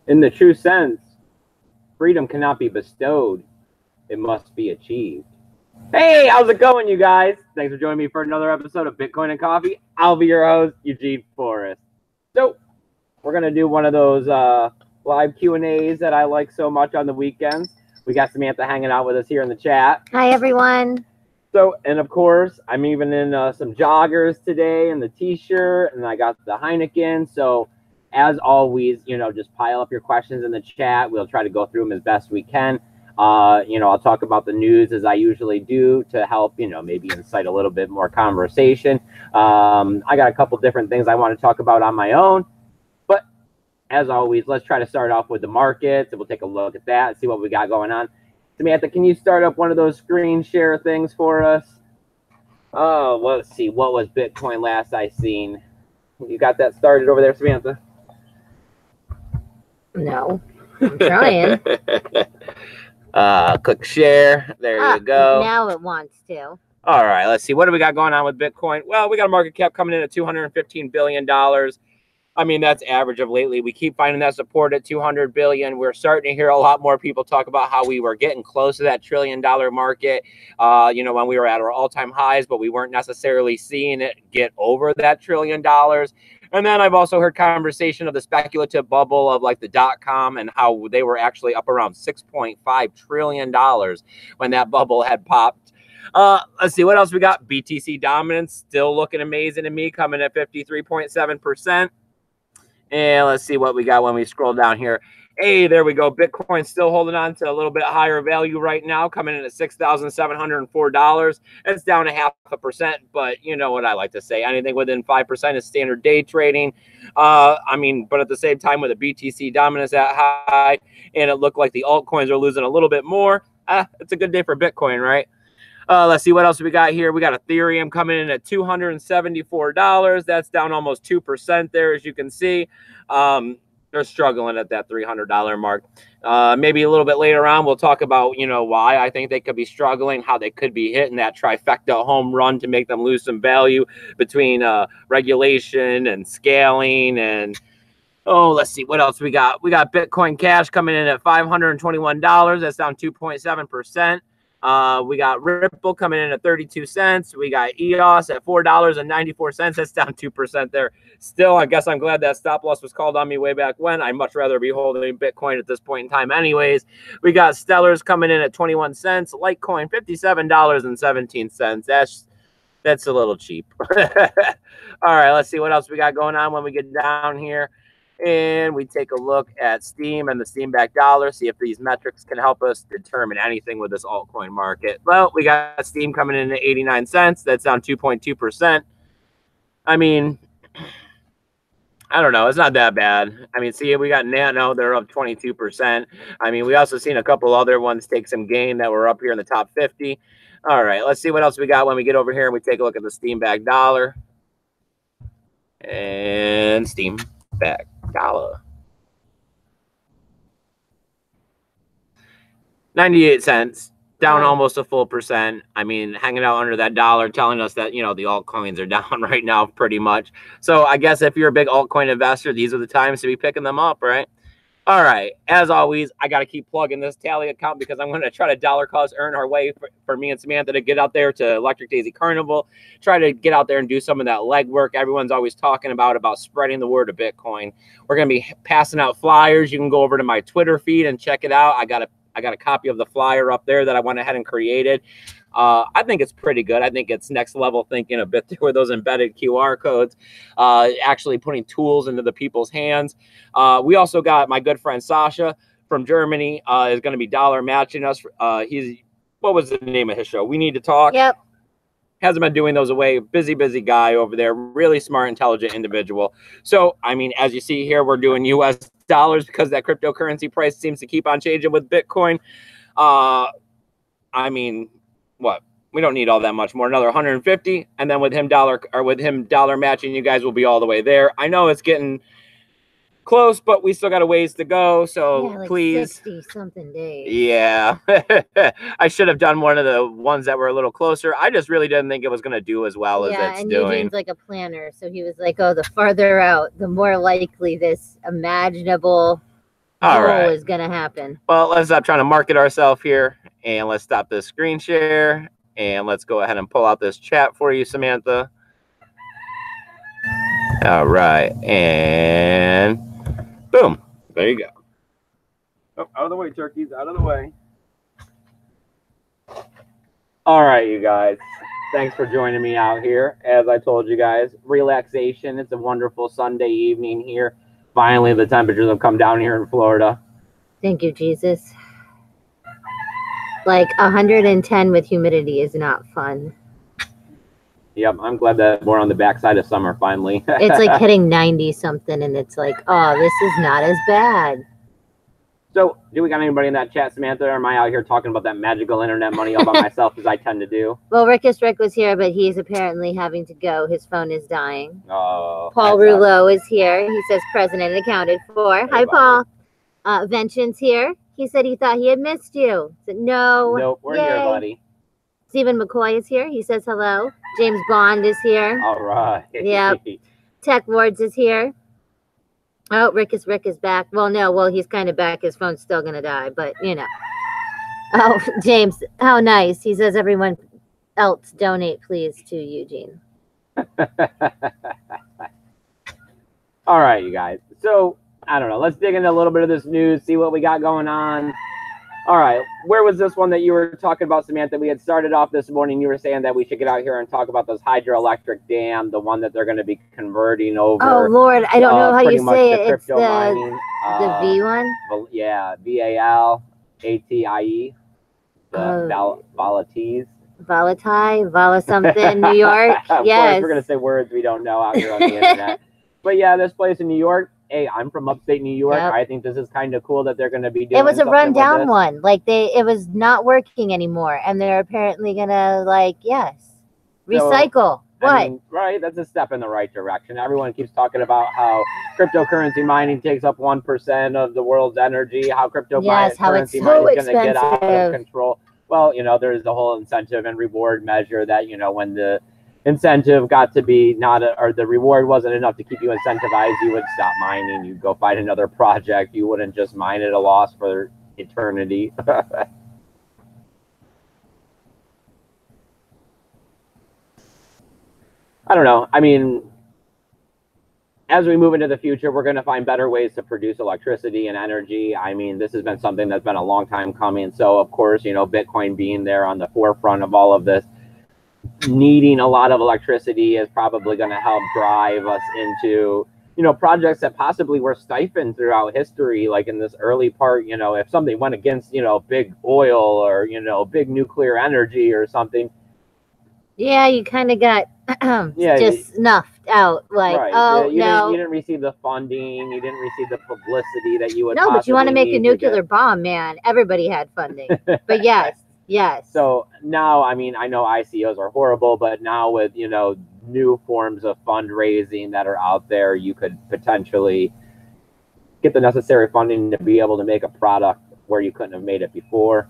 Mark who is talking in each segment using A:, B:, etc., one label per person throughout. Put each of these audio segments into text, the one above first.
A: In the true sense, freedom cannot be bestowed, it must be achieved. Hey, how's it going, you guys? Thanks for joining me for another episode of Bitcoin and Coffee. I'll be your host, Eugene Forrest. So, we're going to do one of those live Q&As that I like so much on the weekends. We got Samantha hanging out with us here in the chat.
B: Hi, everyone.
A: So, and of course, I'm even in some joggers today and the t-shirt, and I got the Heineken. So, as always, just pile up your questions in the chat. We'll try to go through them as best we can. I'll talk about the news as I usually do to help, maybe incite a little bit more conversation. I got a couple different things I want to talk about on my own. But as always, let's try to start off with the markets, and we'll take a look at that and see what we got going on. Samantha, can you start up one of those screen share things for us? Oh, let's see. What was Bitcoin last I seen? You got that started over there, Samantha?
B: No, I'm trying.
A: Click share. There you go.
B: Now it wants to.
A: All right, let's see. What do we got going on with Bitcoin? Well, we got a market cap coming in at $215 billion. I mean, that's average of lately. We keep finding that support at 200 billion. We're starting to hear a lot more people talk about how we were getting close to that $1 trillion market, when we were at our all-time highs, but we weren't necessarily seeing it get over that $1 trillion. And then I've also heard conversation of the speculative bubble of like the .com and how they were actually up around $6.5 trillion when that bubble had popped. Let's see what else we got. BTC dominance still looking amazing to me, coming at 53.7%. And let's see what we got when we scroll down here. Hey, there we go. Bitcoin still holding on to a little bit higher value right now, coming in at $6,704. It's down 0.5%, but you know what I like to say. Anything within 5% is standard day trading. But at the same time, with the BTC dominance that high, and it looked like the altcoins are losing a little bit more, it's a good day for Bitcoin, right? Let's see what else we got here. We got Ethereum coming in at $274. That's down almost 2% there, as you can see. They're struggling at that $300 mark. Maybe a little bit later on, we'll talk about, why I think they could be struggling, how they could be hitting that trifecta home run to make them lose some value between regulation and scaling and let's see what else we got. We got Bitcoin Cash coming in at $521. That's down 2.7%. We got Ripple coming in at 32 cents. We got EOS at $4.94. That's down 2% there. Still, I guess I'm glad that stop loss was called on me way back when. I'd much rather be holding Bitcoin at this point in time anyways. We got Stellar's coming in at 21 cents. Litecoin, $57.17. That's a little cheap. All right, let's see what else we got going on when we get down here. And we take a look at Steam and the Steam-backed dollar, see if these metrics can help us determine anything with this altcoin market. Well, we got Steam coming in at 89 cents. That's down 2.2%. I mean, I don't know. It's not that bad. I mean, see, we got Nano. They're up 22%. I mean, we also seen a couple other ones take some gain that were up here in the top 50. All right, let's see what else we got when we get over here and we take a look at the Steam-backed dollar. And Steam-backed dollar. 98 cents, down almost a full percent. I mean, hanging out under that dollar, telling us that, the altcoins are down right now pretty much. So I guess if you're a big altcoin investor, these are the times to be picking them up, right? All right. As always, I got to keep plugging this tally account because I'm going to try to dollar cost earn our way for me and Samantha to get out there to Electric Daisy Carnival, try to get out there and do some of that legwork. Everyone's always talking about spreading the word of Bitcoin. We're going to be passing out flyers. You can go over to my Twitter feed and check it out. I got a copy of the flyer up there that I went ahead and created. I think it's pretty good. I think it's next level thinking a bit with those embedded QR codes, actually putting tools into the people's hands. We also got my good friend Sasha from Germany is going to be dollar matching us. What was the name of his show? We Need to Talk.
B: Yep.
A: Hasn't been doing those away. Busy guy over there. Really smart, intelligent individual. So, I mean, as you see here, we're doing US dollars because that cryptocurrency price seems to keep on changing with Bitcoin. I mean, what? We don't need all that much more. Another 150, and then with him dollar matching, you guys will be all the way there. I know it's getting close, but we still got a ways to go. So
B: like
A: please,
B: 60 something days.
A: Yeah, I should have done one of the ones that were a little closer. I just really didn't think it was going to do as well as it's doing. Yeah, and
B: Eugene's like a planner, so he was like, "Oh, the farther out, the more likely this imaginable
A: All right.
B: is gonna happen.
A: Well, let's stop trying to market ourselves here, and let's stop this screen share, and let's go ahead and pull out this chat for you, Samantha. All right, and boom, there you go. Oh, out of the way, turkeys, out of the way. All right, you guys. Thanks for joining me out here. As I told you guys, relaxation. It's a wonderful Sunday evening here. Finally, the temperatures have come down here in Florida.
B: Thank you, Jesus. Like 110 with humidity is not fun.
A: Yep, I'm glad that we're on the backside of summer finally.
B: It's like hitting 90 something, and it's like, oh, this is not as bad.
A: So, do we got anybody in that chat, Samantha? Or am I out here talking about that magical internet money all by myself, as I tend to do?
B: Well, Rick was here, but he's apparently having to go. His phone is dying.
A: Oh,
B: Paul Rouleau is here. He says present and accounted for. Hi, Paul. Vention's here. He said he thought he had missed you. I said, no.
A: Nope, we're here, buddy.
B: Stephen McCoy is here. He says hello. James Bond is here.
A: All right.
B: Yep. Tech Wards is here. Oh, Rick is back. Well, no, he's kind of back. His phone's still gonna die, but you know. Oh, James, how nice. He says everyone else donate, please, to Eugene.
A: All right, you guys. So, I don't know. Let's dig into a little bit of this news, see what we got going on. All right. Where was this one that you were talking about, Samantha? We had started off this morning. You were saying that we should get out here and talk about this hydroelectric dam, the one that they're going to be converting over.
B: Oh, Lord. I don't know how you say it. It's the V one?
A: Yeah. VALATIE. Volatiles.
B: Vala something, New York. Yes.
A: We're going to say words we don't know out here on the internet. But yeah, this place in New York. Hey, I'm from upstate New York. Yep. I think this is kind of cool that they're going to be doing.
B: It was a rundown one. Like it was not working anymore, and they're apparently going to recycle. So, what?
A: I mean, right, that's a step in the right direction. Everyone keeps talking about how cryptocurrency mining takes up 1% of the world's energy. How cryptocurrency mining is going to get out of control. Well, there's the whole incentive and reward measure that when the incentive got to be or the reward wasn't enough to keep you incentivized, you would stop mining. You'd go find another project. You wouldn't just mine at a loss for eternity. I don't know. I mean, as we move into the future, we're going to find better ways to produce electricity and energy. I mean, this has been something that's been a long time coming. So, of course, Bitcoin being there on the forefront of all of this, needing a lot of electricity is probably going to help drive us into, projects that possibly were stifled throughout history. Like in this early part, if something went against, big oil or, big nuclear energy or something.
B: Yeah, you kind of got just snuffed out. Like, right.
A: You didn't receive the funding. You didn't receive the publicity that you would.
B: No, but you want to make a nuclear bomb, man. Everybody had funding. But yes. Yes.
A: So now, I mean, I know ICOs are horrible, but now with, new forms of fundraising that are out there, you could potentially get the necessary funding to be able to make a product where you couldn't have made it before.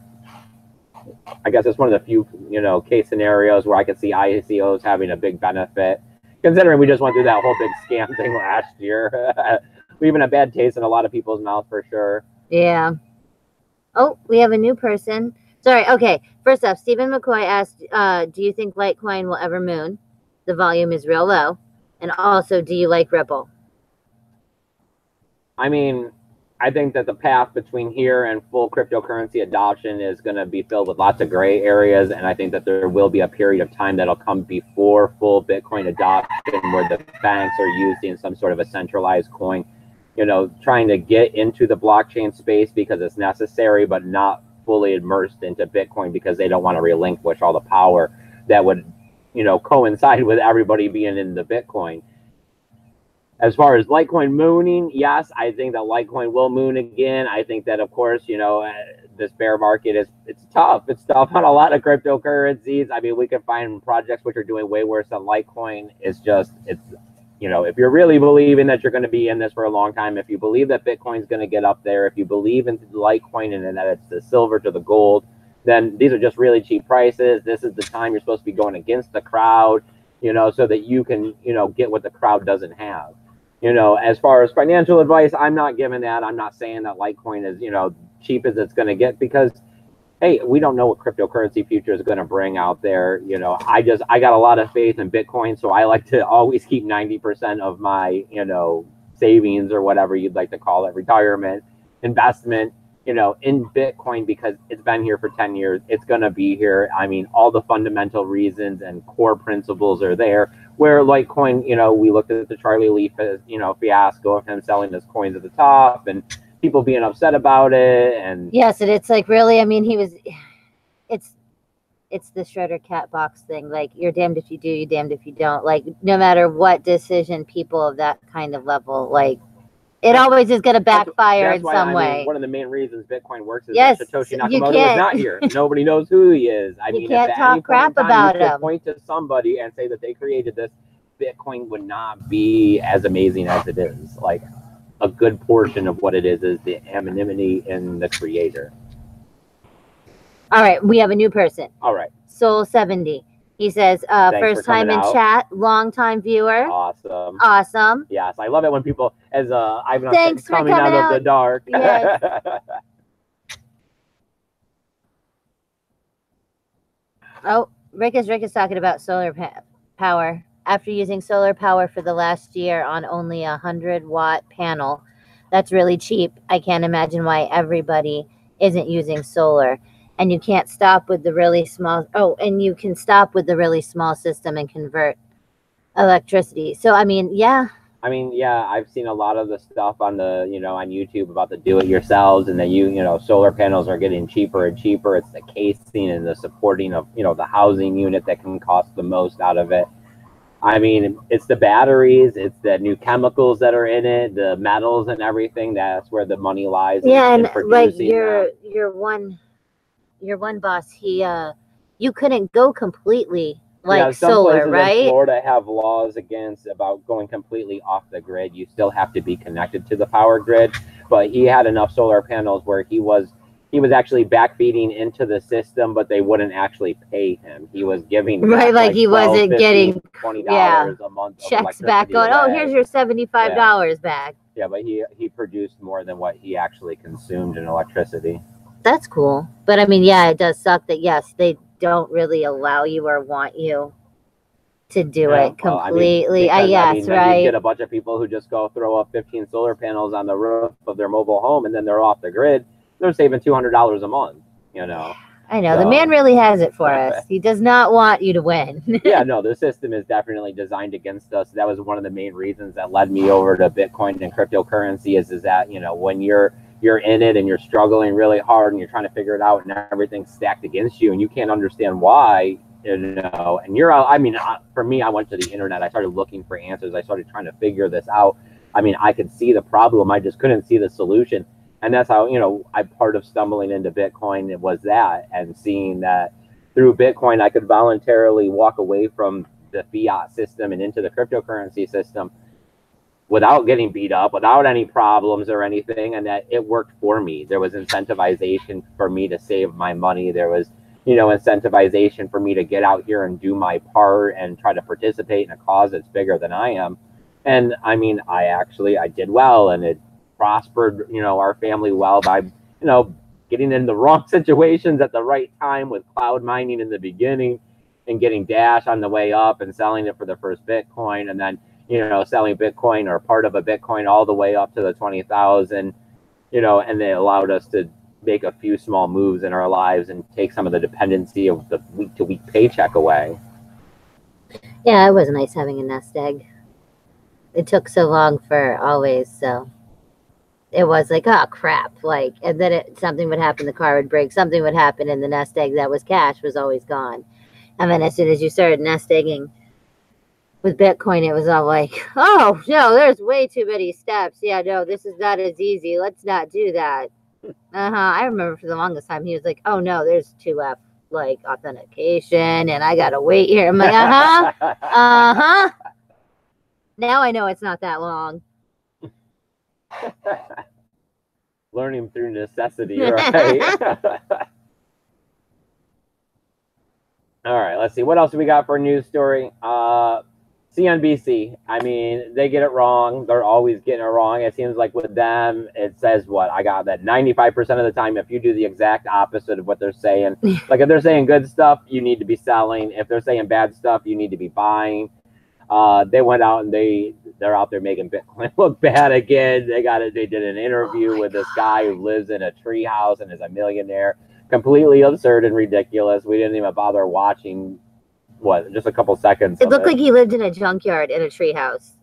A: I guess it's one of the few, case scenarios where I could see ICOs having a big benefit, considering we just went through that whole big scam thing last year. Leaving a bad taste in a lot of people's mouth for sure.
B: Yeah. Oh, we have a new person. Sorry. Okay. First off, Stephen McCoy asked, do you think Litecoin will ever moon? The volume is real low. And also, do you like Ripple?
A: I mean, I think that the path between here and full cryptocurrency adoption is going to be filled with lots of gray areas. And I think that there will be a period of time that'll come before full Bitcoin adoption where the banks are using some sort of a centralized coin, trying to get into the blockchain space because it's necessary, but not fully immersed into Bitcoin because they don't want to relinquish all the power that would, coincide with everybody being in the Bitcoin. As far as Litecoin mooning, yes, I think that Litecoin will moon again. I think that, of course, this bear market it's tough. It's tough on a lot of cryptocurrencies. I mean, we can find projects which are doing way worse than Litecoin. It's if you're really believing that you're going to be in this for a long time, if you believe that Bitcoin's going to get up there, if you believe in Litecoin and that it's the silver to the gold, then these are just really cheap prices. This is the time you're supposed to be going against the crowd, so that you can, get what the crowd doesn't have. You know, as far as financial advice, I'm not giving that. I'm not saying that Litecoin is, you know, cheap as it's going to get, because hey, we don't know what cryptocurrency future is going to bring out there. You know, I got a lot of faith in Bitcoin, so I like to always keep 90% of my, you know, savings or whatever you'd like to call it, retirement, investment, you know, in Bitcoin, because it's been here for 10 years. It's going to be here. I mean, all the fundamental reasons and core principles are there. Where Litecoin, you know, we looked at the Charlie Leaf, you know, fiasco of him selling his coins at the top and people being upset about it. And
B: yes, and it's like, really, I mean, it's the Shredder cat box thing. Like, you're damned if you do, you're damned if you don't. Like, no matter what decision people of that kind of level, like, it always is going to backfire in some way.
A: One of the main reasons Bitcoin works is
B: yes,
A: that Satoshi Nakamoto is not here. Nobody knows who he is. I mean,
B: can't
A: if at
B: talk
A: any
B: crap
A: point in time
B: about
A: you could
B: him.
A: point to somebody and say that they created this, Bitcoin would not be as amazing as it is. Like, a good portion of what it is the anonymity in the creator.
B: All right, we have a new person.
A: All right.
B: Soul70. He says, first time in chat, long time viewer.
A: Awesome.
B: Awesome.
A: Yes, I love it when people, as Ivan
B: Thanks
A: said, coming out of the dark.
B: Yes. Oh, Rick is talking about solar power. After using solar power for the last year on only a 100-watt panel, that's really cheap. I can't imagine why everybody isn't using solar. And you can't stop with the really small. Oh, and you can stop with the really small system and convert electricity. So, I mean, yeah.
A: I mean, yeah, I've seen a lot of the stuff on the, you know, on YouTube about the do-it-yourselves, and that you know, solar panels are getting cheaper and cheaper. It's the casing and the supporting of, you know, the housing unit that can cost the most out of it. I mean, it's the batteries, it's the new chemicals that are in it, the metals and everything. That's where the money lies.
B: Yeah, and like your one boss, you couldn't go completely like
A: some
B: solar,
A: places
B: right?
A: in Florida have laws against about going completely off the grid. You still have to be connected to the power grid, but he had enough solar panels where he was actually backfeeding into the system, but they wouldn't actually pay him. He was giving
B: right, like he wasn't getting
A: $20 a month
B: checks back going, oh, here's your $75 back.
A: Yeah, but he produced more than what he actually consumed in electricity.
B: That's cool. But I mean, yeah, it does suck that, yes, they don't really allow you or want you to do it completely.
A: Well,
B: yes, right.
A: You get a bunch of people who just go throw up 15 solar panels on the roof of their mobile home, and then they're off the grid. They're saving $200 a month, you know.
B: I know. So, the man really has it for us. He does not want you to win.
A: Yeah, no, the system is definitely designed against us. That was one of the main reasons that led me over to Bitcoin and cryptocurrency is that, you know, when you're in it and you're struggling really hard and you're trying to figure it out and everything's stacked against you and you can't understand why, you know, and for me, I went to the internet. I started looking for answers. I started trying to figure this out. I mean, I could see the problem. I just couldn't see the solution. And that's how, you know, part of stumbling into Bitcoin, it was that, and seeing that through Bitcoin, I could voluntarily walk away from the fiat system and into the cryptocurrency system without getting beat up, without any problems or anything. And that it worked for me. There was incentivization for me to save my money. There was, you know, incentivization for me to get out here and do my part and try to participate in a cause that's bigger than I am. And I mean, I did well, and it prospered, you know, our family well by, you know, getting in the wrong situations at the right time with cloud mining in the beginning and getting Dash on the way up and selling it for the first Bitcoin, and then, you know, selling Bitcoin or part of a Bitcoin all the way up to the 20,000, you know, and they allowed us to make a few small moves in our lives and take some of the dependency of the week-to-week paycheck away.
B: Yeah, it was nice having a nest egg. It took so long for always, so it was like, oh crap, like, and then something would happen, the car would break, something would happen, and the nest egg that was cash was always gone. And then as soon as you started nest egging with Bitcoin, it was all like, oh no, there's way too many steps. Yeah, no, this is not as easy. Let's not do that. I remember for the longest time he was like, oh no, there's 2F like authentication, and I gotta wait here. I'm like, Now I know it's not that long.
A: Learning through necessity, right? All right, let's see. What else do we got for a news story? CNBC. I mean, they get it wrong. They're always getting it wrong. It seems like with them, it says what? I got that 95% of the time, if you do the exact opposite of what they're saying, like if they're saying good stuff, you need to be selling. If they're saying bad stuff, you need to be buying. They went out and they're out there making Bitcoin look bad again. They did an interview with this guy who lives in a tree house and is a millionaire. Completely absurd and ridiculous. We didn't even bother watching just a couple seconds.
B: It looked like he lived in a junkyard in a tree house.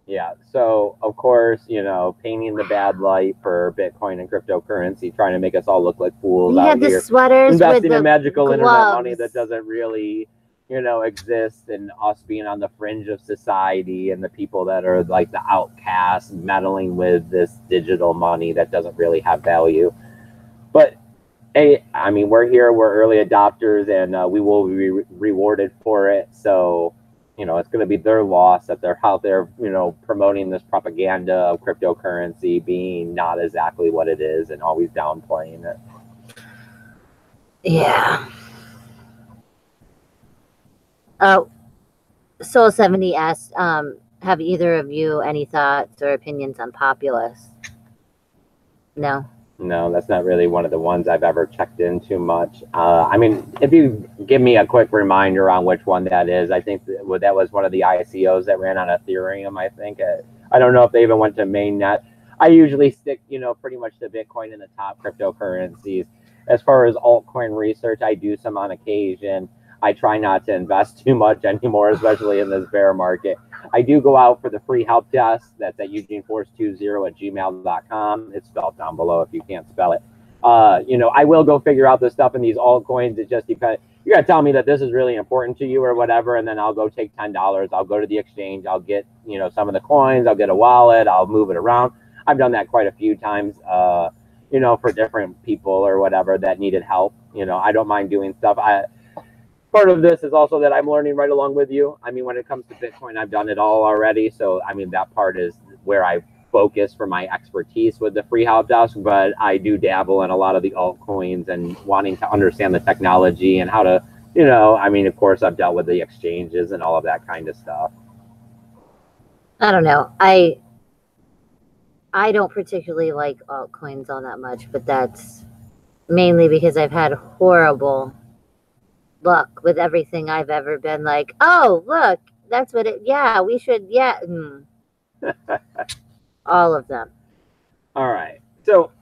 A: Yeah. So of course, painting the bad light for Bitcoin and cryptocurrency, trying to make us all look like fools
B: he
A: out
B: had the
A: here,
B: sweaters
A: investing
B: with
A: in magical
B: gloves.
A: internet money that doesn't really exist, and us being on the fringe of society, and the people that are like the outcasts meddling with this digital money that doesn't really have value. But hey, I mean, we're here, we're early adopters, and we will be rewarded for it. So, it's going to be their loss that they're out there, promoting this propaganda of cryptocurrency being not exactly what it is and always downplaying it.
B: Yeah. Soul 70 asked, have either of you any thoughts or opinions on Populous? No.
A: No, that's not really one of the ones I've ever checked into much. I mean, if you give me a quick reminder on which one that is, I think that was one of the ICOs that ran on Ethereum, I think. I don't know if they even went to mainnet. I usually stick, pretty much to Bitcoin and the top cryptocurrencies. As far as altcoin research, I do some on occasion. I try not to invest too much anymore, especially in this bear market. I do go out for the free help desk. That's at eugeneforce20@gmail.com. It's spelled down below if you can't spell it. I will go figure out the stuff in these altcoins. It just depends. You got to tell me that this is really important to you or whatever, and then I'll go take $10. I'll go to the exchange. I'll get, some of the coins. I'll get a wallet. I'll move it around. I've done that quite a few times, for different people or whatever that needed help. I don't mind doing stuff. Part of this is also that I'm learning right along with you. I mean, when it comes to Bitcoin, I've done it all already. So, I mean, that part is where I focus for my expertise with the free help desk. But I do dabble in a lot of the altcoins and wanting to understand the technology and how to, I mean, of course, I've dealt with the exchanges and all of that kind of stuff.
B: I don't know. I don't particularly like altcoins all that much, but that's mainly because I've had horrible luck with everything I've ever been like, oh, look, that's what we should, all of them.
A: All right. So,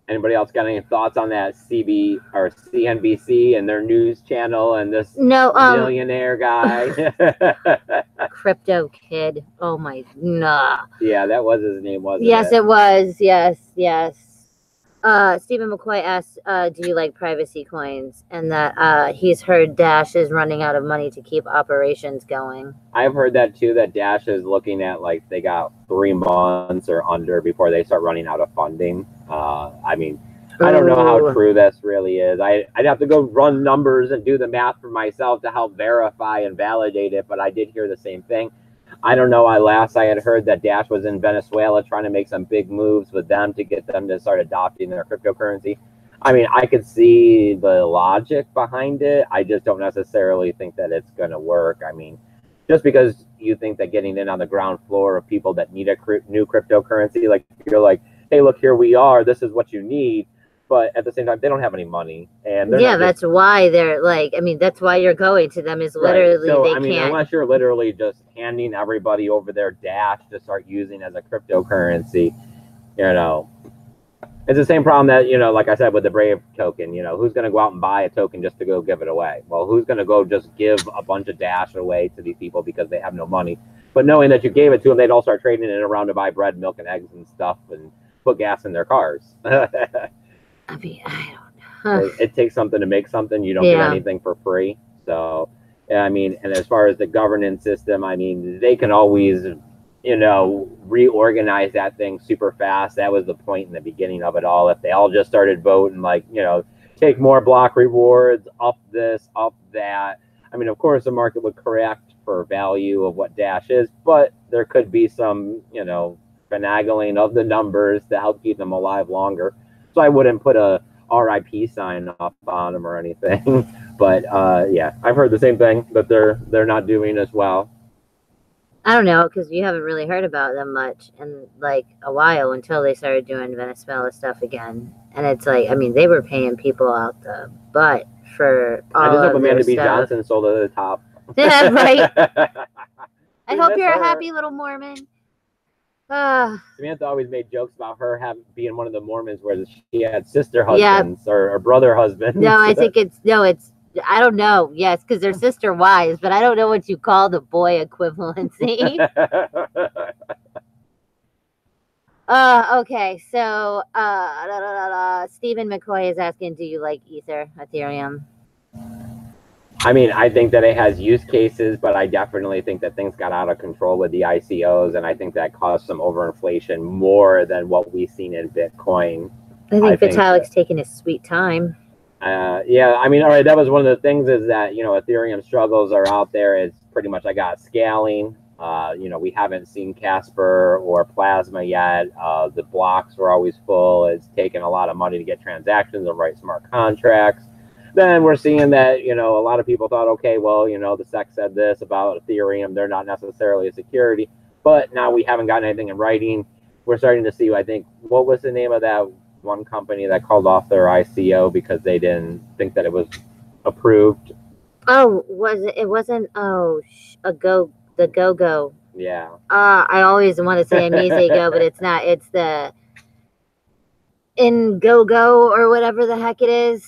A: anybody else got any thoughts on that CNBC and their news channel and this millionaire guy?
B: Crypto Kid. Oh my, nah.
A: Yeah, that was his name, wasn't it?
B: Yes, it was. Yes. Stephen McCoy asked, do you like privacy coins? And that he's heard Dash is running out of money to keep operations going.
A: I've heard that too, that Dash is looking at like they got 3 months or under before they start running out of funding. I mean, I don't know how true this really is. I'd have to go run numbers and do the math for myself to help verify and validate it, but I did hear the same thing. I don't know. I had heard that Dash was in Venezuela trying to make some big moves with them to get them to start adopting their cryptocurrency. I mean, I could see the logic behind it. I just don't necessarily think that it's going to work. I mean, just because you think that getting in on the ground floor of people that need a new cryptocurrency, like you're like, hey, look, here we are. This is what you need. But at the same time, they don't have any money, and
B: that's why they're like. I mean, that's why you're going to them is literally
A: right. So,
B: they
A: I mean,
B: can't.
A: Unless you're literally just handing everybody over their Dash to start using as a cryptocurrency, it's the same problem that like I said with the Brave token. Who's going to go out and buy a token just to go give it away? Well, who's going to go just give a bunch of Dash away to these people because they have no money? But knowing that you gave it to them, they'd all start trading it around to buy bread, milk, and eggs and stuff, and put gas in their cars.
B: I mean, I don't know.
A: It takes something to make something. You don't get anything for free. So, I mean, and as far as the governance system, I mean, they can always, reorganize that thing super fast. That was the point in the beginning of it all. If they all just started voting, like, take more block rewards, up this, up that. I mean, of course, the market would correct for value of what Dash is, but there could be some, finagling of the numbers to help keep them alive longer. So I wouldn't put a RIP sign up on them or anything. But yeah, I've heard the same thing, that they're not doing as well.
B: I don't know, because you haven't really heard about them much in like a while until they started doing Venezuela stuff again. And it's like, I mean, they were paying people out the butt for all
A: I just hope
B: of their
A: Amanda B.
B: stuff.
A: Johnson sold it at the top.
B: Yeah, right. I hope
A: miss
B: you're
A: her.
B: a happy little Mormon.
A: Samantha always made jokes about her being one of the Mormons where she had sister husbands or brother husbands.
B: No, I think it's I don't know. Yes, because they're sister wives, but I don't know what you call the boy equivalency. Okay, so Stephen McCoy is asking, do you like Ether, Ethereum?
A: I mean, I think that it has use cases, but I definitely think that things got out of control with the ICOs, and I think that caused some overinflation more than what we've seen in Bitcoin.
B: I think Vitalik's taking his sweet time.
A: Yeah, I mean, all right, that was one of the things is that, you know, Ethereum struggles are out there. It's pretty much, I got scaling. You know, we haven't seen Casper or Plasma yet. The blocks were always full. It's taken a lot of money to get transactions and write smart contracts. Then we're seeing that, you know, a lot of people thought, okay, well, you know, the SEC said this about Ethereum. They're not necessarily a security. But now we haven't gotten anything in writing. We're starting to see, I think, what was the name of that one company that called off their ICO because they didn't think that it was approved?
B: Oh, it wasn't, the Go-Go.
A: Yeah.
B: I always want to say Go, but it's not. It's the Go or whatever the heck it is.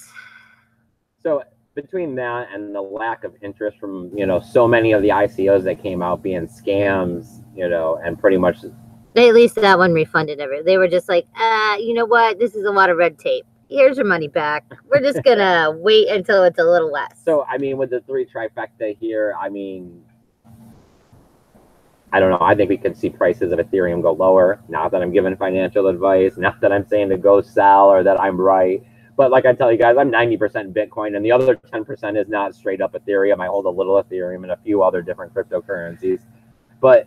A: So between that and the lack of interest from, you know, so many of the ICOs that came out being scams, you know, and pretty much
B: they at least that one refunded everything. They were just like, you know what? This is a lot of red tape. Here's your money back. We're just gonna wait until it's a little less.
A: So I mean, with the 3 trifecta here, I mean, I don't know. I think we could see prices of Ethereum go lower. Not that I'm giving financial advice, not that I'm saying to go sell or that I'm right. But like I tell you guys, I'm 90% Bitcoin, and the other 10% is not straight up Ethereum. I hold a little Ethereum and a few other different cryptocurrencies. But,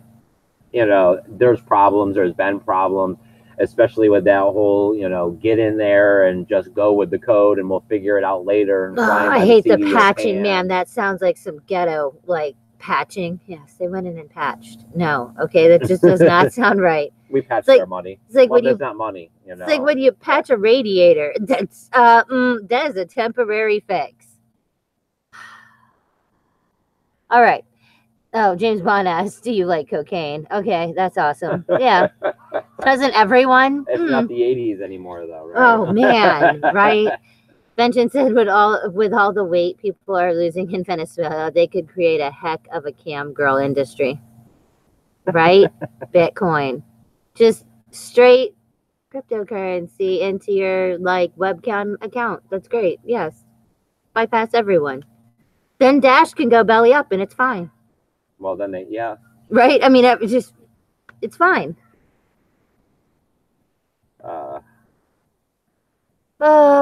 A: you know, there's problems. There's been problems, especially with that whole, you know, get in there and just go with the code and we'll figure it out later. And
B: I hate the patching, man. That sounds like some ghetto, like, patching. Yes, they went in and patched. No, okay, that just does not sound right.
A: We patched our money.
B: It's like
A: well,
B: when
A: that's not money, you know.
B: It's like when you patch a radiator. That's that is a temporary fix. All right. Oh, James Bond asks, do you like cocaine? Okay, that's awesome. Yeah. Doesn't everyone?
A: It's not the 80s anymore, though, right?
B: Oh, man, right? Benjamin said with all the weight people are losing in Venezuela, they could create a heck of a cam girl industry. Right? Bitcoin. Just straight cryptocurrency into your like webcam account. That's great. Yes. Bypass everyone. Then Dash can go belly up and it's fine.
A: Well, then yeah.
B: Right? I mean, it's fine.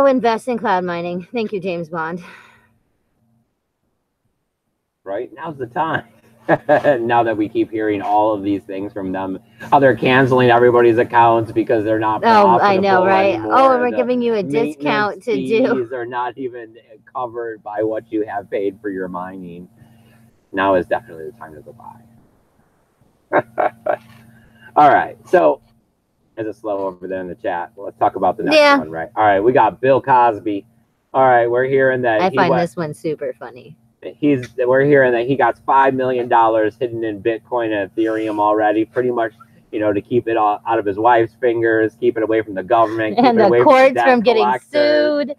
B: Invest in cloud mining. Thank you, James Bond.
A: Right? Now's the time. Now that we keep hearing all of these things from them, how they're canceling everybody's accounts because they're not profitable.
B: I know, right?
A: Anymore.
B: Oh, and we're giving you a discount to do.
A: These are not even covered by what you have paid for your mining. Now is definitely the time to go buy. All right, so is it slow over there in the chat? Well, let's talk about the next one, right? All right, we got Bill Cosby. All right, we're hearing that
B: I find this one super funny.
A: We're hearing that he got $5 million hidden in Bitcoin and Ethereum already, pretty much, you know, to keep it all out of his wife's fingers, keep it away from the government,
B: and the courts from getting sued.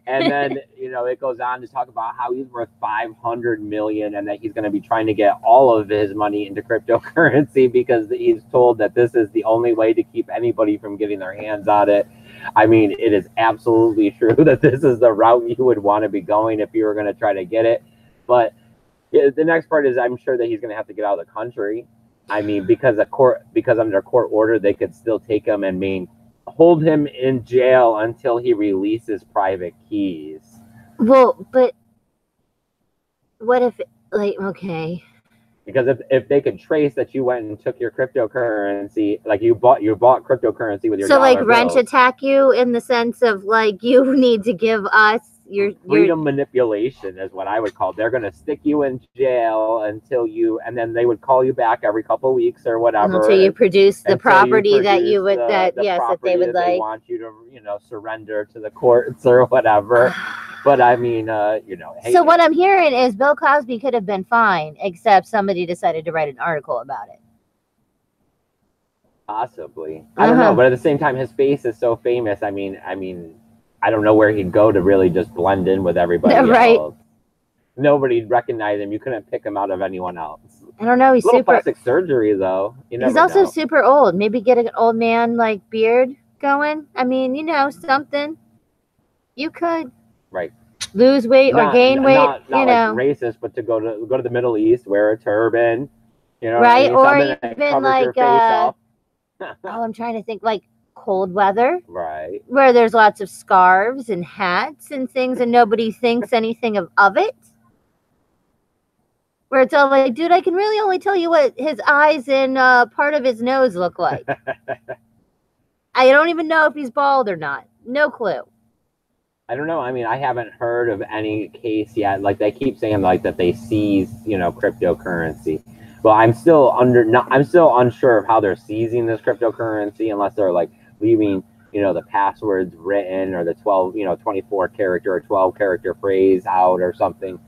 A: And then, you know, it goes on to talk about how he's worth $500 million and that he's going to be trying to get all of his money into cryptocurrency because he's told that this is the only way to keep anybody from getting their hands on it. I mean, it is absolutely true that this is the route you would want to be going if you were going to try to get it. But the next part is I'm sure that he's going to have to get out of the country. I mean, because under court order, they could still take him and hold him in jail until he releases private keys.
B: Well, but what if, like, okay.
A: Because if they could trace that you went and took your cryptocurrency, like you bought cryptocurrency with your
B: so like
A: bills.
B: wrench attack you in the sense of like you need to give us
A: freedom manipulation is what I would call it. They're going to stick you in jail until you, and then they would call you back every couple of weeks or whatever.
B: Until you produce the property that you would, that they would like.
A: They want you to, surrender to the courts or whatever. But I mean, Hey,
B: so what I'm hearing is Bill Cosby could have been fine, except somebody decided to write an article about it.
A: Possibly. I don't know, but at the same time, his face is so famous. I mean, I don't know where he'd go to really just blend in with everybody
B: right.
A: else. Nobody'd recognize him. You couldn't pick him out of anyone else.
B: I don't know. He's
A: super
B: plastic
A: surgery though.
B: He's also super old. Maybe get an old man like beard going. I mean, something. You could lose weight or gain weight.
A: Not like racist, but to go to the Middle East, wear a turban.
B: Right, or even like I'm trying to think, like cold weather,
A: right,
B: where there's lots of scarves and hats and things, and nobody thinks anything of it. Where it's all like, dude, I can really only tell you what his eyes and part of his nose look like. I don't even know if he's bald or not. No clue.
A: I don't know. I mean, I haven't heard of any case yet. Like they keep saying like that they seize, cryptocurrency. Well, I'm still unsure of how they're seizing this cryptocurrency unless they're like leaving, the passwords written or the 24 character or 12 character phrase out or something.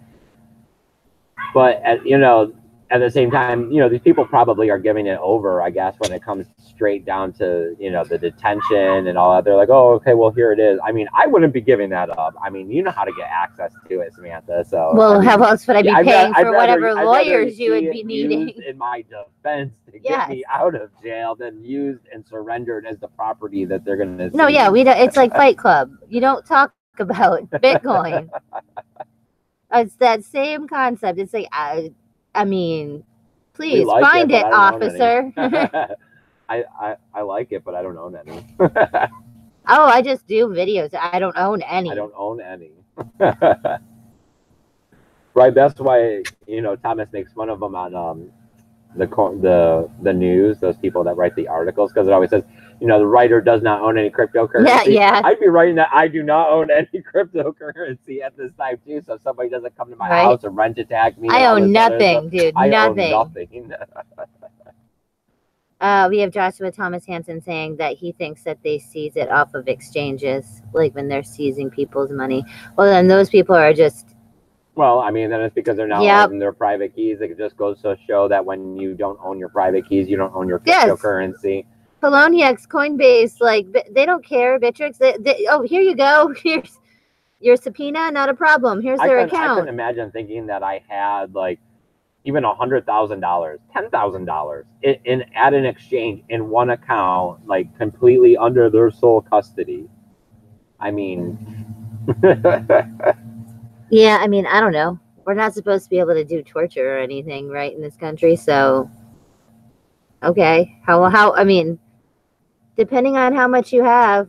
A: But at the same time, these people probably are giving it over, I guess, when it comes straight down to, the detention and all that. They're like, oh, okay, well, here it is. I mean, I wouldn't be giving that up. I mean, you know how to get access to it, Samantha. So,
B: well, how else would I be paying for whatever lawyers you would be needing?
A: In my defense to get me out of jail than used and surrendered as the property that they're going to.
B: No, yeah, we don't. It's like Fight Club. You don't talk about Bitcoin. It's that same concept. It's like, I mean, please find it, officer.
A: I like it, but I don't own any.
B: Oh, I just do videos. I don't own any.
A: I don't own any. Right. That's why Thomas makes fun of them on the news. Those people that write the articles, because it always says the writer does not own any cryptocurrency.
B: Yeah.
A: I'd be writing that I do not own any cryptocurrency at this time too. So somebody doesn't come to my house and rent attack me.
B: I own nothing, dude.
A: I
B: nothing.
A: own nothing.
B: We have Joshua Thomas Hansen saying that he thinks that they seize it off of exchanges, like when they're seizing people's money. Well, then those people are just.
A: Well, I mean, then it's because they're now owning their private keys. It just goes to show that when you don't own your private keys, you don't own your cryptocurrency.
B: Poloniex, Coinbase, like they don't care. Bittrex, here you go. Here's your subpoena, not a problem. Here's their account.
A: I couldn't imagine thinking that I had like even $100,000, $10,000 at an exchange in one account, like completely under their sole custody. I mean.
B: Yeah, I mean, I don't know. We're not supposed to be able to do torture or anything, right, in this country. So, okay, how? I mean, depending on how much you have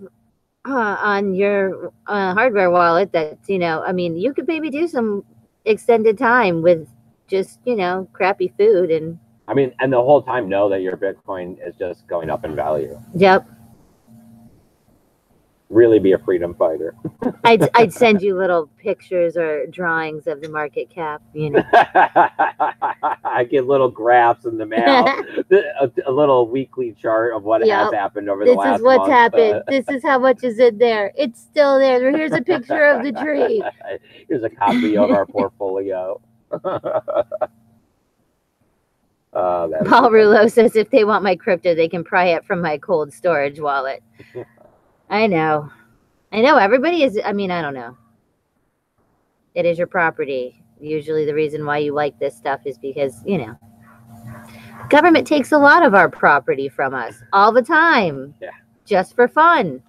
B: on your hardware wallet, that's I mean, you could maybe do some extended time with just crappy food and.
A: I mean, and the whole time know that your Bitcoin is just going up in value.
B: Yep.
A: Really be a freedom fighter.
B: I'd send you little pictures or drawings of the market cap,
A: I get little graphs in the mail, a little weekly chart of what has happened over the last month.
B: This is what's happened. This is how much is in there. It's still there. Here's a picture of the tree.
A: Here's a copy of our portfolio.
B: Paul Rouleau says if they want my crypto, they can pry it from my cold storage wallet. I know. Everybody is. I mean, I don't know. It is your property. Usually the reason why you like this stuff is because, government takes a lot of our property from us all the time.
A: Yeah.
B: Just for fun.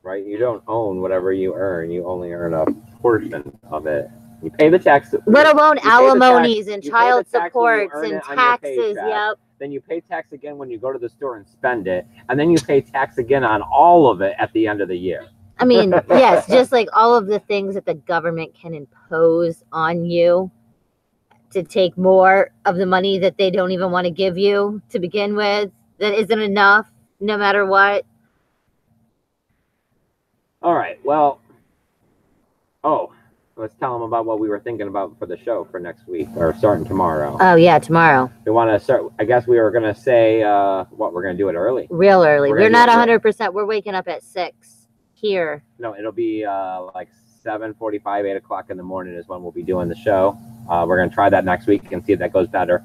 A: Right. You don't own whatever you earn. You only earn a portion of it. You pay the tax.
B: Let alone alimonies and child supports and taxes. Yep.
A: Then you pay tax again when you go to the store and spend it. And then you pay tax again on all of it at the end of the year.
B: I mean, yes, just like all of the things that the government can impose on you to take more of the money that they don't even want to give you to begin with. That isn't enough, no matter what.
A: All right. Well, Oh, let's tell them about what we were thinking about for the show for next week or starting tomorrow.
B: Oh yeah, tomorrow.
A: We want to start. I guess we were gonna say what we're gonna do it early.
B: Real early. We're not
A: 100%.
B: 100%. We're waking up at 6 here.
A: No, it'll be like 7:45, 8 o'clock in the morning is when we'll be doing the show. We're gonna try that next week and see if that goes better.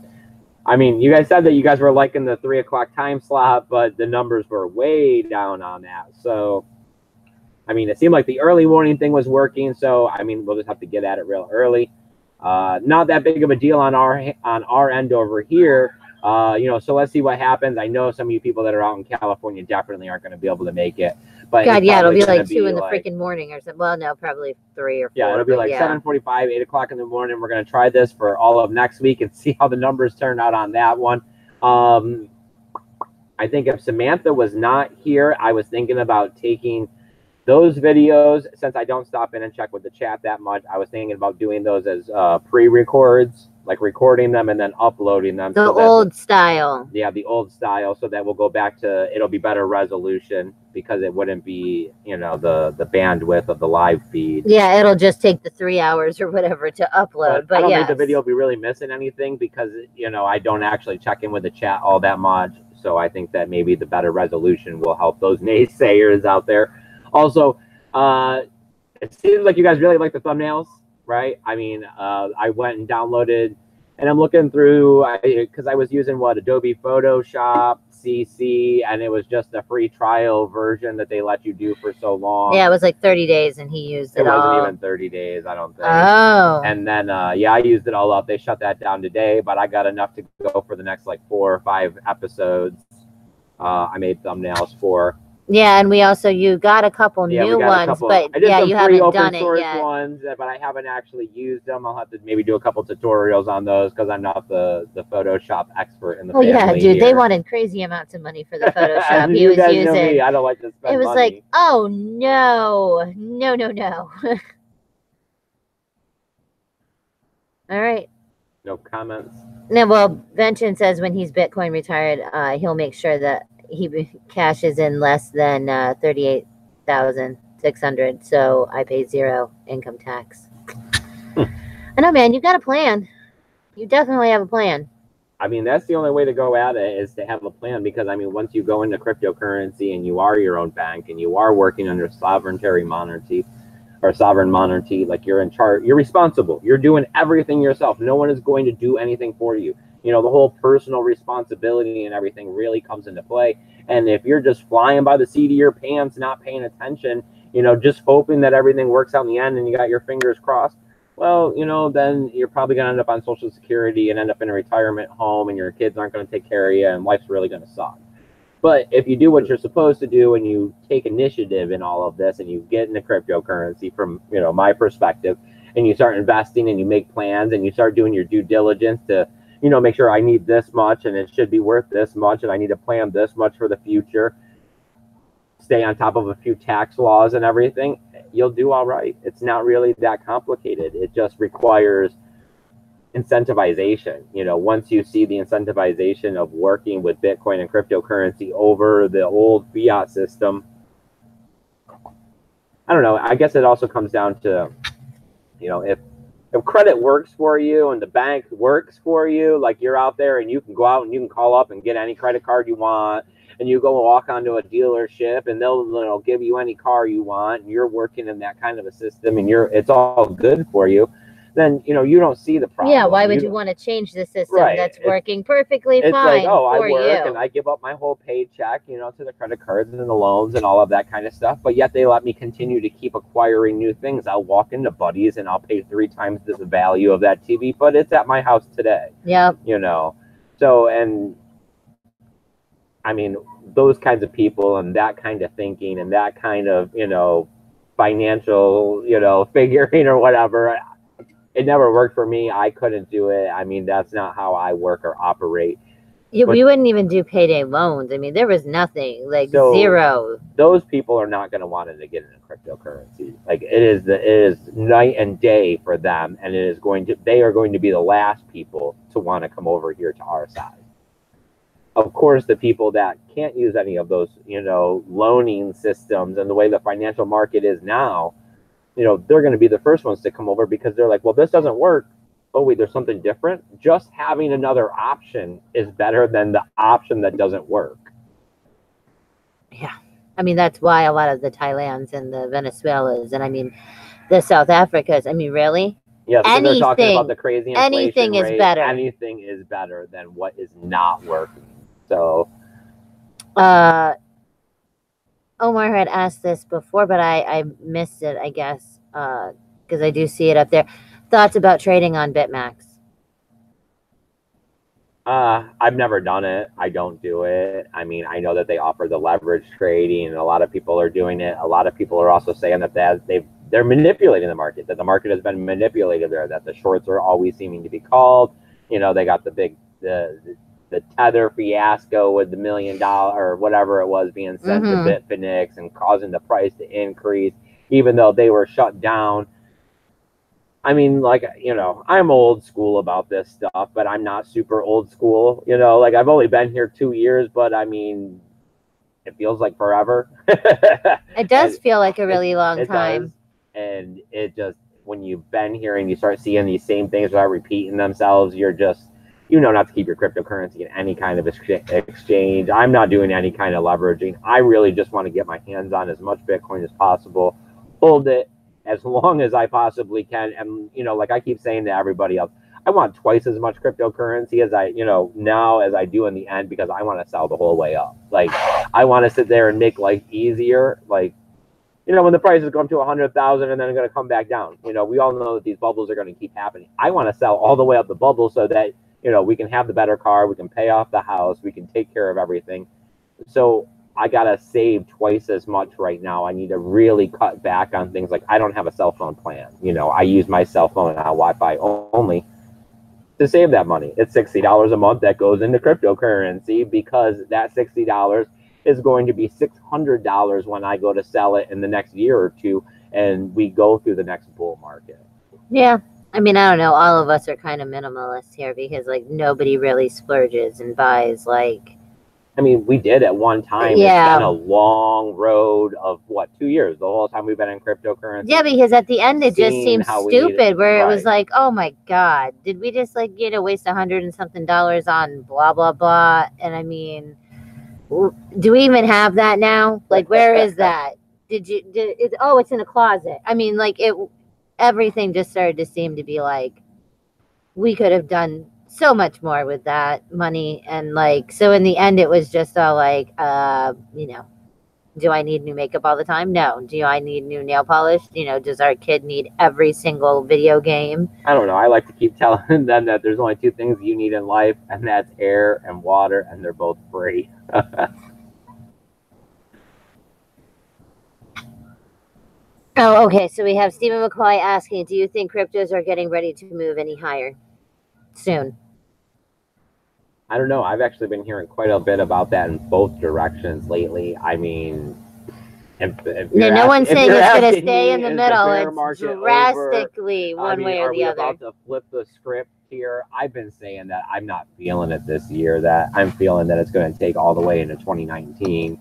A: I mean, you guys said that you guys were liking the 3 o'clock time slot, but the numbers were way down on that. So, I mean, it seemed like the early morning thing was working. So, I mean, we'll just have to get at it real early. Not that big of a deal on our end over here. So let's see what happens. I know some of you people that are out in California definitely aren't going to be able to make it. But
B: God, yeah, it'll be like 2 in the freaking morning or something. Well, no, probably 3 or 4.
A: Yeah, it'll be like 7:45, 8 o'clock in the morning. We're going to try this for all of next week and see how the numbers turn out on that one. I think if Samantha was not here, I was thinking about taking those videos, since I don't stop in and check with the chat that much. I was thinking about doing those as pre-records, like recording them and then uploading them.
B: The old style.
A: Yeah, the old style, so that we'll go back to, it'll be better resolution because it wouldn't be, the bandwidth of the live feed.
B: Yeah, it'll just take the 3 hours or whatever to upload. But
A: I don't think the video will be really missing anything because, I don't actually check in with the chat all that much. So I think that maybe the better resolution will help those naysayers out there. Also, it seems like you guys really like the thumbnails, right? I mean, I went and downloaded, and I'm looking through, because I was using Adobe Photoshop CC, and it was just a free trial version that they let you do for so long.
B: Yeah, it was like 30 days, and he used it all.
A: It wasn't even 30 days, I don't think.
B: Oh.
A: And then, I used it all up. They shut that down today, but I got enough to go for the next, 4 or 5 episodes. I made thumbnails for.
B: Yeah, and you got a couple new ones, but you haven't done it yet.
A: Ones, but I haven't actually used them. I'll have to maybe do a couple tutorials on those because I'm not the Photoshop expert in the family.
B: Yeah, dude, here. They wanted crazy amounts of money for the Photoshop he was using.
A: Me. I don't like to spend
B: money. It was like, oh no. All right.
A: No comments.
B: No, well, Vention says when he's Bitcoin retired, he'll make sure that he cashes in less than 38,600, so I pay 0 income tax. I know, man. You got a plan. You definitely have a plan.
A: I mean, that's the only way to go at it, is to have a plan, because I mean, once you go into cryptocurrency and you are your own bank and you are working under sovereign monarchy, like you're in charge, you're responsible. You're doing everything yourself. No one is going to do anything for you. The whole personal responsibility and everything really comes into play. And if you're just flying by the seat of your pants, not paying attention, just hoping that everything works out in the end and you got your fingers crossed, well, then you're probably going to end up on Social Security and end up in a retirement home, and your kids aren't going to take care of you, and life's really going to suck. But if you do what you're supposed to do and you take initiative in all of this and you get into cryptocurrency from, my perspective, and you start investing and you make plans and you start doing your due diligence to, make sure I need this much and it should be worth this much and I need to plan this much for the future, stay on top of a few tax laws and everything, you'll do all right. It's not really that complicated. It just requires incentivization. Once you see the incentivization of working with Bitcoin and cryptocurrency over the old fiat system, I don't know. I guess it also comes down to, if credit works for you and the bank works for you, like you're out there and you can go out and you can call up and get any credit card you want, and you go walk onto a dealership and they'll give you any car you want, and you're working in that kind of a system and it's all good for you, then you don't see the problem.
B: Yeah, why would you want to change the system that's working perfectly fine? It's
A: like, oh, I work and I give up my whole paycheck, to the credit cards and the loans and all of that kind of stuff, but yet they let me continue to keep acquiring new things. I'll walk into Buddy's and I'll pay 3 times the value of that TV, but it's at my house today.
B: Yeah.
A: So, and I mean, those kinds of people and that kind of thinking and that kind of, financial, figuring or whatever, it never worked for me. I couldn't do it. I mean, that's not how I work or operate.
B: Yeah, we wouldn't even do payday loans. I mean, there was nothing, like zero.
A: Those people are not going to want to get into cryptocurrency. Like it is night and day for them, and they are going to be the last people to want to come over here to our side. Of course, the people that can't use any of those, loaning systems and the way the financial market is now, they're going to be the first ones to come over because they're like, well, this doesn't work. Oh, wait, there's something different. Just having another option is better than the option that doesn't work.
B: Yeah. I mean, that's why a lot of the Thailands and the Venezuelas and I mean, the South Africas, I mean, really?
A: Yeah, because they're talking about the crazy inflation
B: anything
A: rate.
B: Is better.
A: Anything is better than what is not working. So,
B: Omar had asked this before, but I missed it, I guess, because I do see it up there. Thoughts about trading on BitMax?
A: I've never done it. I don't do it. I mean, I know that they offer the leverage trading, and a lot of people are doing it. A lot of people are also saying that they're manipulating the market, that the market has been manipulated there, that the shorts are always seeming to be called. They got the Tether fiasco with the $1 million or whatever it was being sent to Bitfinex and causing the price to increase, even though they were shut down. I mean, like, I'm old school about this stuff, but I'm not super old school. Like, I've only been here 2 years, but I mean, it feels like forever.
B: It does feel like a really long time.
A: Does. And it just, when you've been here and you start seeing these same things start repeating themselves, you're just, not to keep your cryptocurrency in any kind of exchange. I'm not doing any kind of leveraging. I really just want to get my hands on as much Bitcoin as possible, hold it as long as I possibly can. And, like I keep saying to everybody else, I want twice as much cryptocurrency as I, now as I do in the end, because I want to sell the whole way up. Like, I want to sit there and make life easier. Like, when the prices go up to 100,000 and then they're going to come back down, we all know that these bubbles are going to keep happening. I want to sell all the way up the bubble so that, we can have the better car, we can pay off the house, we can take care of everything. So I got to save twice as much right now. I need to really cut back on things like, I don't have a cell phone plan. I use my cell phone on Wi-Fi only to save that money. It's $60 a month that goes into cryptocurrency, because that $60 is going to be $600 when I go to sell it in the next year or two and we go through the next bull market.
B: Yeah. I mean, I don't know. All of us are kind of minimalist here because, like, nobody really splurges and buys, like...
A: I mean, we did at one time.
B: Yeah.
A: It's been a long road of, 2 years? The whole time we've been in cryptocurrency.
B: Yeah, because at the end it just seemed stupid, where it was like, oh my God, did we just, like, waste $100 and something on blah, blah, blah? And I mean, do we even have that now? Like, where is that? It's in a closet. I mean, like, everything just started to seem to be like, we could have done so much more with that money. And, like, so in the end, it was just all like, do I need new makeup all the time? No. Do I need new nail polish? Does our kid need every single video game?
A: I don't know. I like to keep telling them that there's only 2 things you need in life, and that's air and water, and they're both free.
B: Oh, okay. So we have Stephen McCoy asking, do you think cryptos are getting ready to move any higher soon?
A: I don't know. I've actually been hearing quite a bit about that in both directions lately. I mean,
B: no one's saying it's going to stay in the middle. It's drastically one way or the other.
A: About to flip the script here. I've been saying that I'm not feeling it this year, that I'm feeling that it's going to take all the way into 2019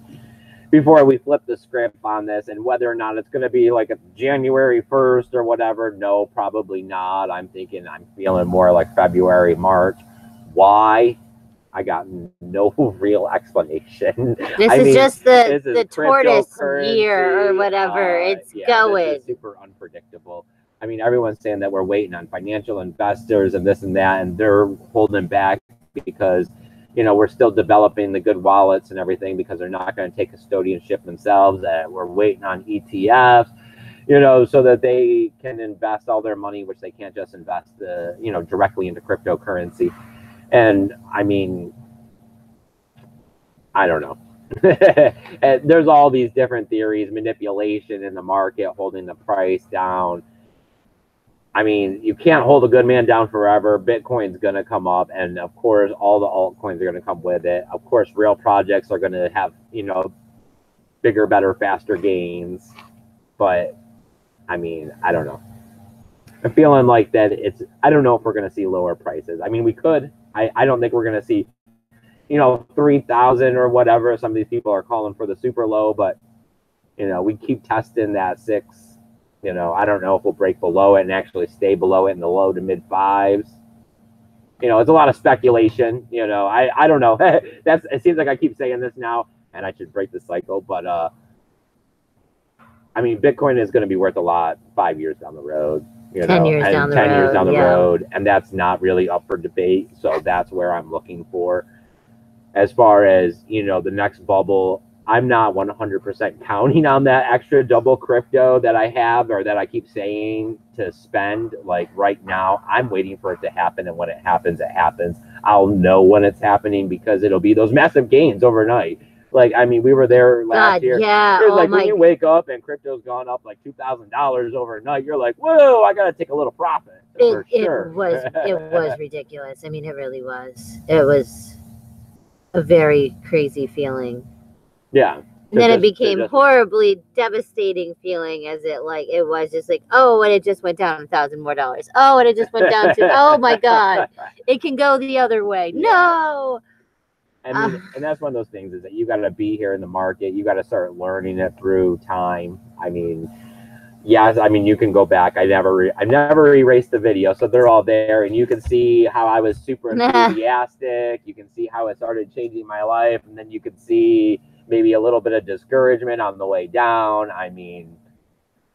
A: before we flip the script on this. And whether or not it's going to be like a January 1st or whatever, no, probably not. I'm feeling more like February, March. Why? I got no real explanation.
B: This is just the tortoise year or whatever. It's going.
A: This is super unpredictable. I mean, everyone's saying that we're waiting on financial investors and this and that, and they're holding back because, we're still developing the good wallets and everything, because they're not going to take custodianship themselves. We're waiting on ETFs, so that they can invest all their money, which they can't just invest, directly into cryptocurrency. And I mean, I don't know. There's all these different theories, manipulation in the market, holding the price down. I mean, you can't hold a good man down forever. Bitcoin's going to come up, and of course, all the altcoins are going to come with it. Of course, real projects are going to have, bigger, better, faster gains. But, I mean, I don't know. I'm feeling like that I don't know if we're going to see lower prices. I mean, we could. I don't think we're going to see, 3,000 or whatever. Some of these people are calling for the super low, but, we keep testing that 6, You know, I don't know if we'll break below it and actually stay below it in the low to mid fives. You know, it's a lot of speculation. You know, I don't know. It seems like I keep saying this now, and I should break the cycle. But I mean, Bitcoin is going to be worth a lot 5 years down the road. You
B: 10
A: know,
B: years
A: and
B: down the
A: 10
B: road,
A: years down the
B: yeah.
A: road, and that's not really up for debate. So that's where I'm looking for. As far as, you know, the next bubble, I'm not 100% counting on that extra double crypto that I have or that I keep saying to spend. Like right now, I'm waiting for it to happen, and when it happens, it happens. I'll know when it's happening because it'll be those massive gains overnight. Like, I mean, we were there last year.
B: Yeah.
A: It was like when you wake up and crypto's gone up like $2,000 overnight, you're like, whoa, I got to take a little profit. For sure.
B: It was ridiculous. I mean, it really was. It was a very crazy feeling.
A: Yeah.
B: And then it became horribly devastating feeling as it was just like, oh, and it just went down $1,000 more. Oh, and it just went down to, oh my God, it can go the other way. Yeah. No.
A: I mean, and that's one of those things is that you got to be here in the market. You got to start learning it through time. I mean, yes, I mean, you can go back. I never erased the video, so they're all there, and you can see how I was super enthusiastic. You can see how it started changing my life, and then you can see maybe a little bit of discouragement on the way down. I mean,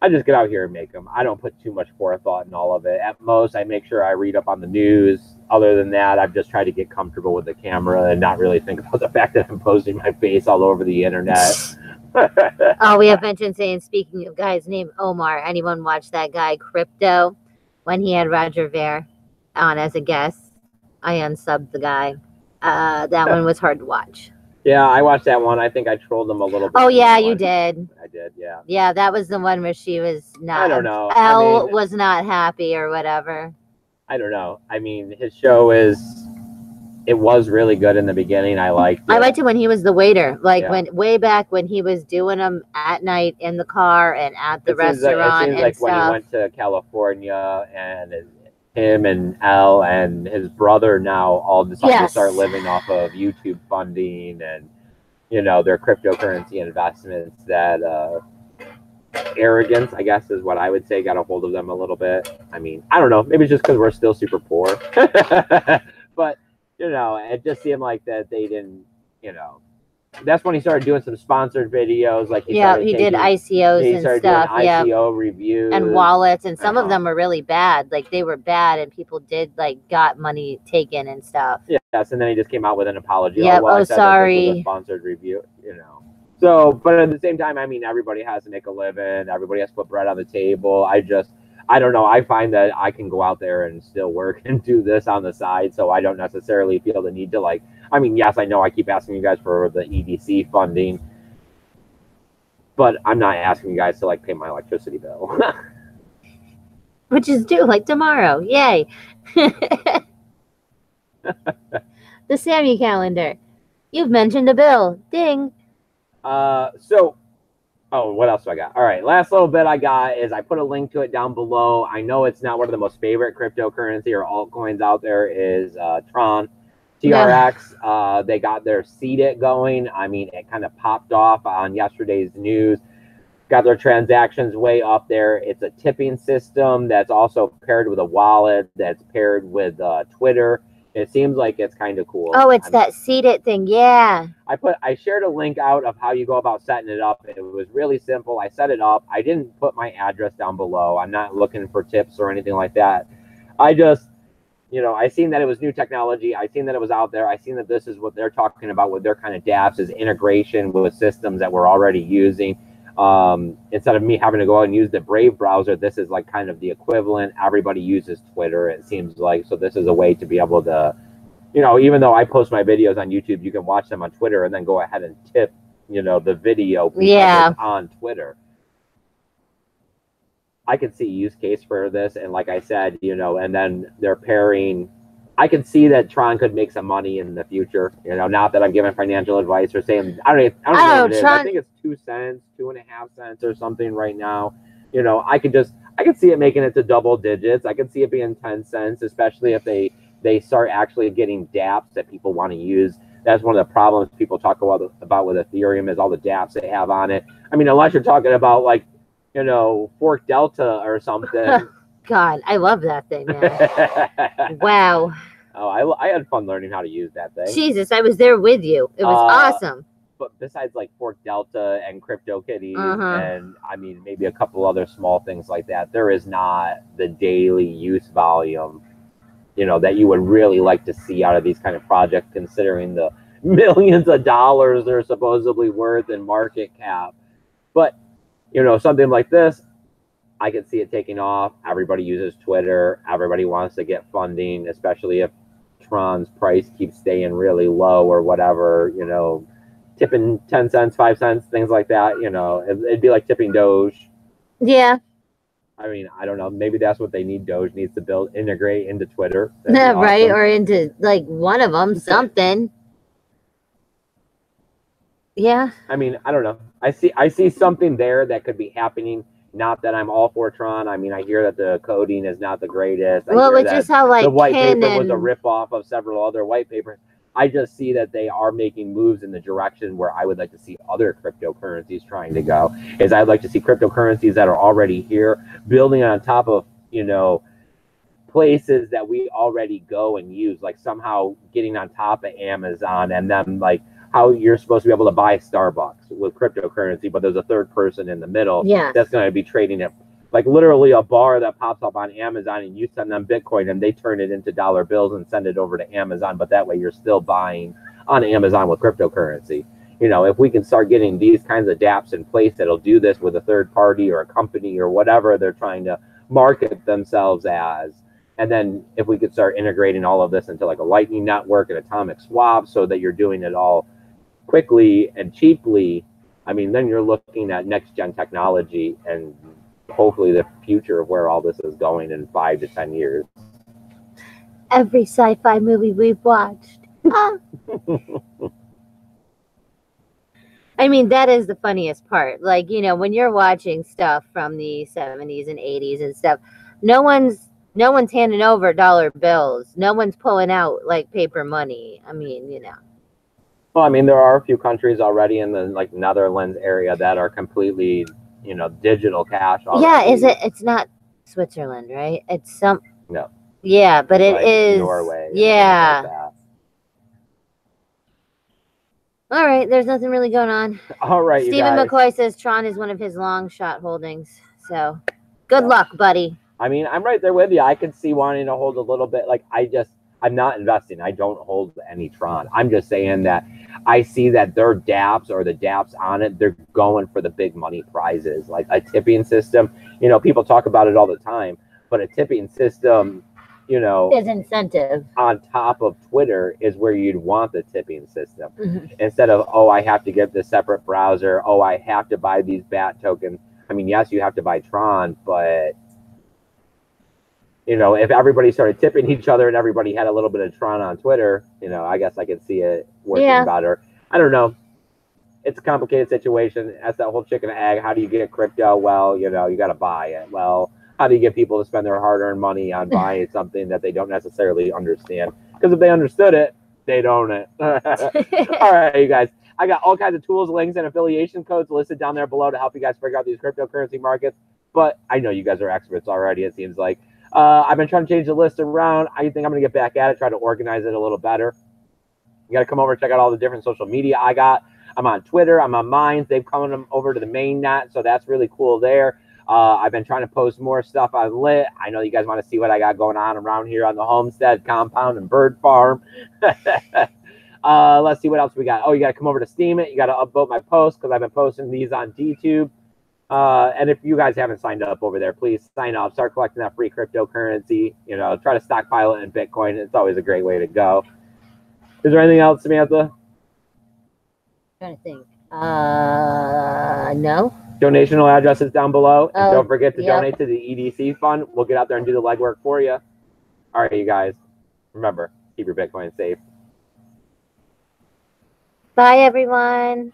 A: I just get out here and make them. I don't put too much forethought in all of it. At most, I make sure I read up on the news. Other than that, I've just tried to get comfortable with the camera and not really think about the fact that I'm posting my face all over the internet.
B: Oh, we have mentioned saying, speaking of guys named Omar, anyone watch that guy Crypto when he had Roger Ver on as a guest? I unsubbed the guy. That one was hard to watch.
A: Yeah, I watched that one. I think I trolled them a little bit.
B: Oh, yeah, you did.
A: I did, yeah.
B: Yeah, that was the one where she was not.
A: I don't know.
B: Elle was not happy or whatever.
A: I don't know. I mean, his show it was really good in the beginning. I liked it.
B: I liked it when he was the waiter. Way back when he was doing them at night in the car and at the restaurant.
A: It seems like when he went to California and him and Elle and his brother now all decided to start living off of YouTube funding and, you know, their cryptocurrency investments. That arrogance, I guess, is what I would say, got a hold of them a little bit. I mean, I don't know. Maybe it's just because we're still super poor. But, you know, it just seemed like that they didn't, you know. That's when he started doing some sponsored videos. Like he did ICOs and stuff. ICO reviews
B: and wallets, and some of them were really bad. Like they were bad, and people did got money taken and stuff.
A: Yes, and then he just came out with an apology.
B: Yeah. Oh, sorry.
A: A sponsored review. You know. So, but at the same time, I mean, everybody has to make a living. Everybody has to put bread on the table. I don't know. I find that I can go out there and still work and do this on the side. So I don't necessarily feel the need to I mean, yes, I know I keep asking you guys for the EDC funding, but I'm not asking you guys to pay my electricity bill.
B: Which is due tomorrow. Yay. The Sammy calendar. You've mentioned a bill. Ding.
A: Oh, what else do I got? All right, last little bit I got is I put a link to it down below. I know it's not one of the most favorite cryptocurrency or altcoins out there is Tron, TRX. Yeah. They got their Seed It going. I mean, it kind of popped off on yesterday's news. Got their transactions way up there. It's a tipping system that's also paired with a wallet that's paired with Twitter. It seems like it's kind of cool.
B: Oh, it's that Seed It thing. Yeah.
A: I shared a link out of how you go about setting it up. It was really simple. I set it up. I didn't put my address down below. I'm not looking for tips or anything like that. I just, you know, I seen that it was new technology. I seen that it was out there. I seen that this is what they're talking about with their kind of dApps is integration with systems that we're already using. Instead of me having to go out and use the Brave browser, this is kind of the equivalent. Everybody uses Twitter, it seems like. So this is a way to be able to, you know, even though I post my videos on YouTube, you can watch them on Twitter and then go ahead and tip, you know, the video on Twitter. I can see use case for this. And like I said, you know, and then they're pairing. I can see that Tron could make some money in the future. You know, not that I'm giving financial advice or saying I don't know what it is. I think it's 2 cents, 2.5 cents or something right now. You know, I could see it making it to double digits. I could see it being 10 cents, especially if they start actually getting dApps that people want to use. That's one of the problems people talk about with Ethereum is all the dApps they have on it. I mean, unless you're talking about you know, Fork Delta or something.
B: God, I love that thing, man. Wow.
A: Oh, I had fun learning how to use that thing.
B: Jesus, I was there with you. It was awesome.
A: But besides like Fork Delta and CryptoKitties, and I mean maybe a couple other small things like that, there is not the daily use volume, you know, that you would really like to see out of these kind of projects, considering the millions of dollars they're supposedly worth in market cap. But you know, something like this, I can see it taking off. Everybody uses Twitter. Everybody wants to get funding, especially if Tron's price keeps staying really low or whatever, you know, tipping 10 cents, 5 cents, things like that. You know, it'd be like tipping Doge.
B: Yeah.
A: I mean, I don't know. Maybe that's what they need. Doge needs to integrate into Twitter.
B: Yeah, awesome. Right. Or into like one of them, something. Yeah.
A: I mean, I don't know. I see something there that could be happening. Not that I'm all for Tron. I mean, I hear that the coding is not the greatest.
B: Well, which is how like
A: the white paper was a ripoff of several other white papers. I just see that they are making moves in the direction where I would like to see other cryptocurrencies trying to go. Is I'd like to see cryptocurrencies that are already here, building on top of, you know, places that we already go and use, like somehow getting on top of Amazon, and then like how you're supposed to be able to buy Starbucks with cryptocurrency, but there's a third person in the middle that's going to be trading it. Like literally a bar that pops up on Amazon, and you send them Bitcoin and they turn it into dollar bills and send it over to Amazon. But that way you're still buying on Amazon with cryptocurrency. You know, if we can start getting these kinds of dApps in place that'll do this with a third party or a company or whatever they're trying to market themselves as. And then if we could start integrating all of this into like a Lightning Network and atomic swap so that you're doing it all quickly and cheaply, I mean, then you're looking at next gen technology and hopefully the future of where all this is going in 5 to 10 years.
B: Every sci-fi movie we've watched. I mean, that is the funniest part. Like, you know, when you're watching stuff from the 70s and 80s and stuff, no one's handing over dollar bills. No one's pulling out like paper money. I mean, you know.
A: Well, I mean, there are a few countries already in the like Netherlands area that are completely, you know, digital cash already.
B: Yeah, is it? It's not Switzerland, right? It's some.
A: No.
B: Yeah, but it
A: like
B: is
A: Norway.
B: Yeah.
A: Like
B: all right, there's nothing really going on.
A: All right,
B: Stephen McCoy says Tron is one of his long shot holdings. So, good luck, buddy.
A: I mean, I'm right there with you. I could see wanting to hold a little bit. Like, I'm not investing. I don't hold any Tron. I'm just saying that I see that their dApps or the dApps on it, they're going for the big money prizes, like a tipping system. You know, people talk about it all the time, but a tipping system, you know,
B: is incentive
A: on top of Twitter is where you'd want the tipping system. Instead of, oh, I have to get this separate browser. Oh, I have to buy these BAT tokens. I mean, yes, you have to buy Tron, but you know, if everybody started tipping each other and everybody had a little bit of Tron on Twitter, you know, I guess I could see it working better. I don't know. It's a complicated situation. That's that whole chicken and egg. How do you get crypto? Well, you know, you got to buy it. Well, how do you get people to spend their hard-earned money on buying something that they don't necessarily understand? Because if they understood it, they'd own it. All right, you guys. I got all kinds of tools, links, and affiliation codes listed down there below to help you guys figure out these cryptocurrency markets. But I know you guys are experts already, it seems like. I've been trying to change the list around. I think I'm going to get back at it, try to organize it a little better. You got to come over and check out all the different social media I got. I'm on Twitter. I'm on Minds. They've come over to the main net, so that's really cool there. I've been trying to post more stuff on Lit. I know you guys want to see what I got going on around here on the homestead compound and bird farm. Let's see what else we got. Oh, you got to come over to Steam It. You got to upvote my posts because I've been posting these on DTube. And if you guys haven't signed up over there, please sign up. Start collecting that free cryptocurrency. You know, try to stockpile it in Bitcoin. It's always a great way to go. Is there anything else, Samantha?
B: I'm trying to think. No.
A: Donational addresses down below. And don't forget to donate to the EDC fund. We'll get out there and do the legwork for you. All right, you guys. Remember, keep your Bitcoin safe.
B: Bye, everyone.